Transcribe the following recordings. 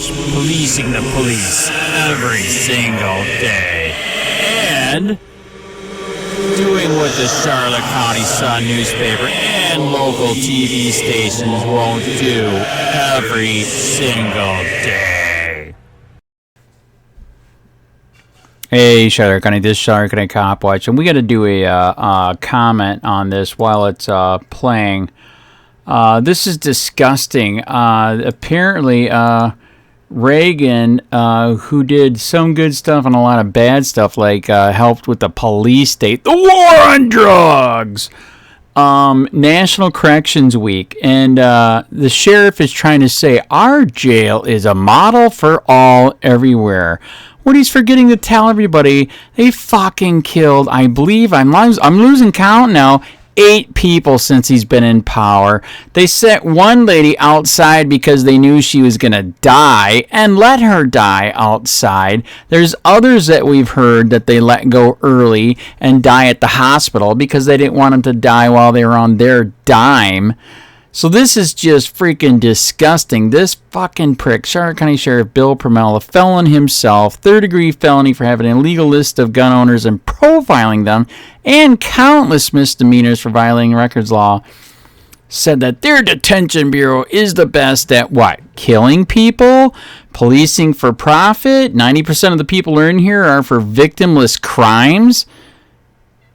policing the police every single day, and doing what the Charlotte County Sun newspaper and local TV stations won't do every single day. Hey, Charlotte County, this is Charlotte County COPWATCH, and we got to do a comment on this while it's playing. This is disgusting. Apparently, Reagan, who did some good stuff and a lot of bad stuff, like helped with the police state, the war on drugs, National Corrections Week, and the sheriff is trying to say our jail is a model for all everywhere. What he's forgetting to tell everybody, they fucking killed, I believe, I'm losing count now, 8 people since he's been in power. They sent one lady outside because they knew she was going to die and let her die outside. There's others that we've heard that they let go early and die at the hospital because they didn't want them to die while they were on their dime. So this is just freaking disgusting. This fucking prick, Charlotte County Sheriff Bill PRUMMELL, a felon himself, third-degree felony for having an illegal list of gun owners and profiling them, and countless misdemeanors for violating records law, said that their detention bureau is the best at what? Killing people? Policing for profit? 90% of the people in here are for victimless crimes?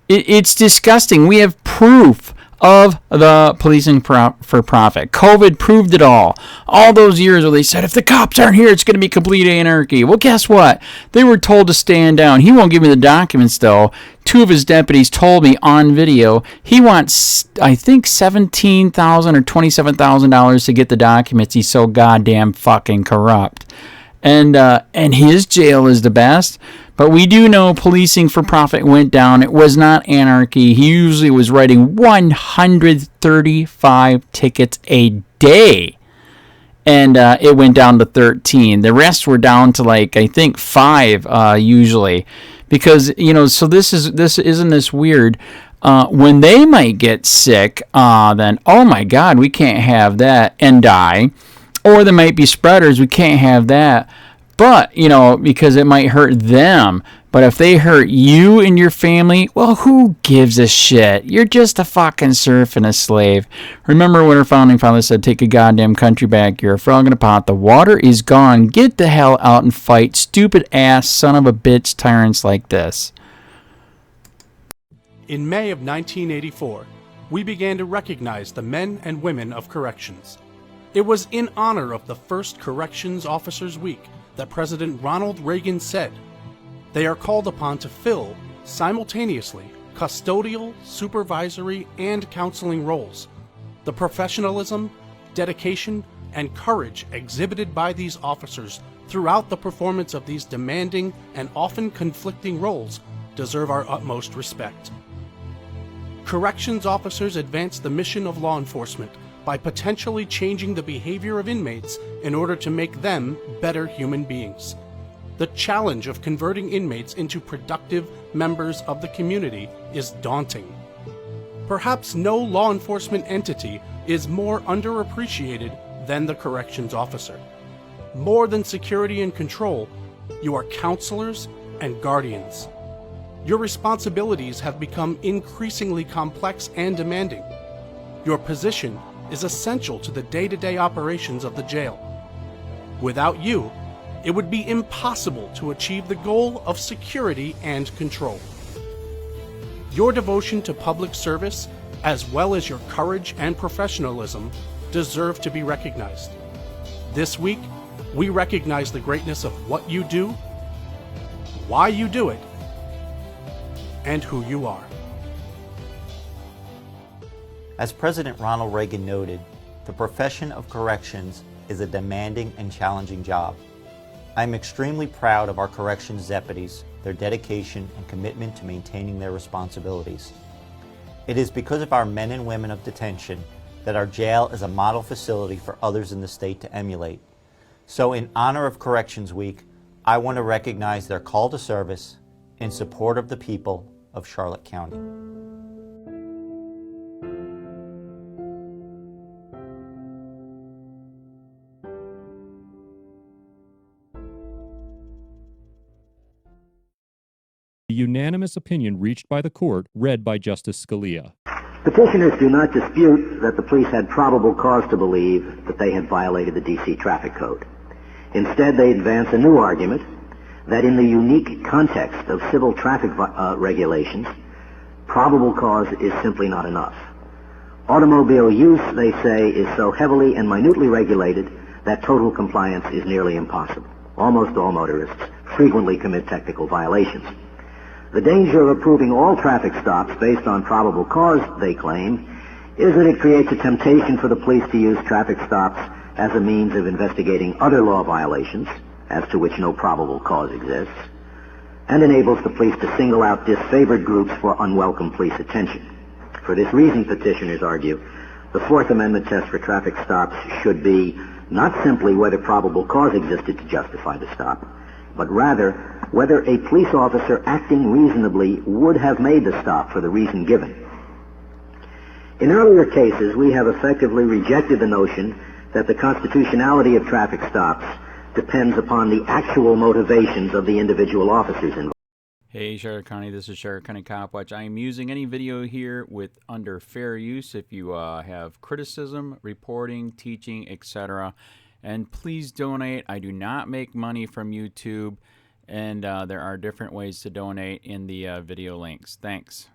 It's disgusting. We have proof of the policing for profit. COVID proved it all. All those years where they said, if the cops aren't here, it's going to be complete anarchy. Well, guess what? They were told to stand down. He won't give me the documents, though. 2 of his deputies told me on video he wants, I think, $17,000 or $27,000 to get the documents. He's so goddamn fucking corrupt. And his jail is the best. But we do know policing for profit went down. It was not anarchy. He usually was writing 135 tickets a day. And it went down to 13. The rest were down to, like, I think 5 usually. Because, you know, so isn't this weird? When they might get sick, then, oh my God, we can't have that, and die. Or there might be spreaders, we can't have that. But, you know, because it might hurt them. But if they hurt you and your family, well, who gives a shit? You're just a fucking serf and a slave. Remember when our founding fathers said, take a goddamn country back. You're a frog in a pot. The water is gone. Get the hell out and fight stupid ass son of a bitch tyrants like this. In May of 1984, we began to recognize the men and women of corrections. It was in honor of the first Corrections Officers Week that President Ronald Reagan said, they are called upon to fill, simultaneously, custodial, supervisory, and counseling roles. The professionalism, dedication, and courage exhibited by these officers throughout the performance of these demanding and often conflicting roles deserve our utmost respect. Corrections officers advance the mission of law enforcement by potentially changing the behavior of inmates in order to make them better human beings. The challenge of converting inmates into productive members of the community is daunting. Perhaps no law enforcement entity is more underappreciated than the corrections officer. More than security and control, you are counselors and guardians. Your responsibilities have become increasingly complex and demanding. Your position is essential to the day-to-day operations of the jail. Without you, it would be impossible to achieve the goal of security and control. Your devotion to public service, as well as your courage and professionalism, deserve to be recognized. This week, we recognize the greatness of what you do, why you do it, and who you are. As President Ronald Reagan noted, the profession of corrections is a demanding and challenging job. I am extremely proud of our corrections deputies, their dedication and commitment to maintaining their responsibilities. It is because of our men and women of detention that our jail is a model facility for others in the state to emulate. So in honor of Corrections Week, I want to recognize their call to service in support of the people of Charlotte County. The unanimous opinion reached by the court, read by Justice Scalia. Petitioners do not dispute that the police had probable cause to believe that they had violated the D.C. traffic code. Instead, they advance a new argument that in the unique context of civil traffic regulations, probable cause is simply not enough. Automobile use, they say, is so heavily and minutely regulated that total compliance is nearly impossible. Almost all motorists frequently commit technical violations. The danger of approving all traffic stops based on probable cause, they claim, is that it creates a temptation for the police to use traffic stops as a means of investigating other law violations, as to which no probable cause exists, and enables the police to single out disfavored groups for unwelcome police attention. For this reason, petitioners argue, the Fourth Amendment test for traffic stops should be not simply whether probable cause existed to justify the stop, but rather whether a police officer acting reasonably would have made the stop for the reason given. In earlier cases, we have effectively rejected the notion that the constitutionality of traffic stops depends upon the actual motivations of the individual officers involved. Hey Charlotte County, this is Charlotte County Cop Watch. I am using any video here with under fair use if you have criticism, reporting, teaching, etc. And please donate. I do not make money from YouTube, and there are different ways to donate in the video links. Thanks.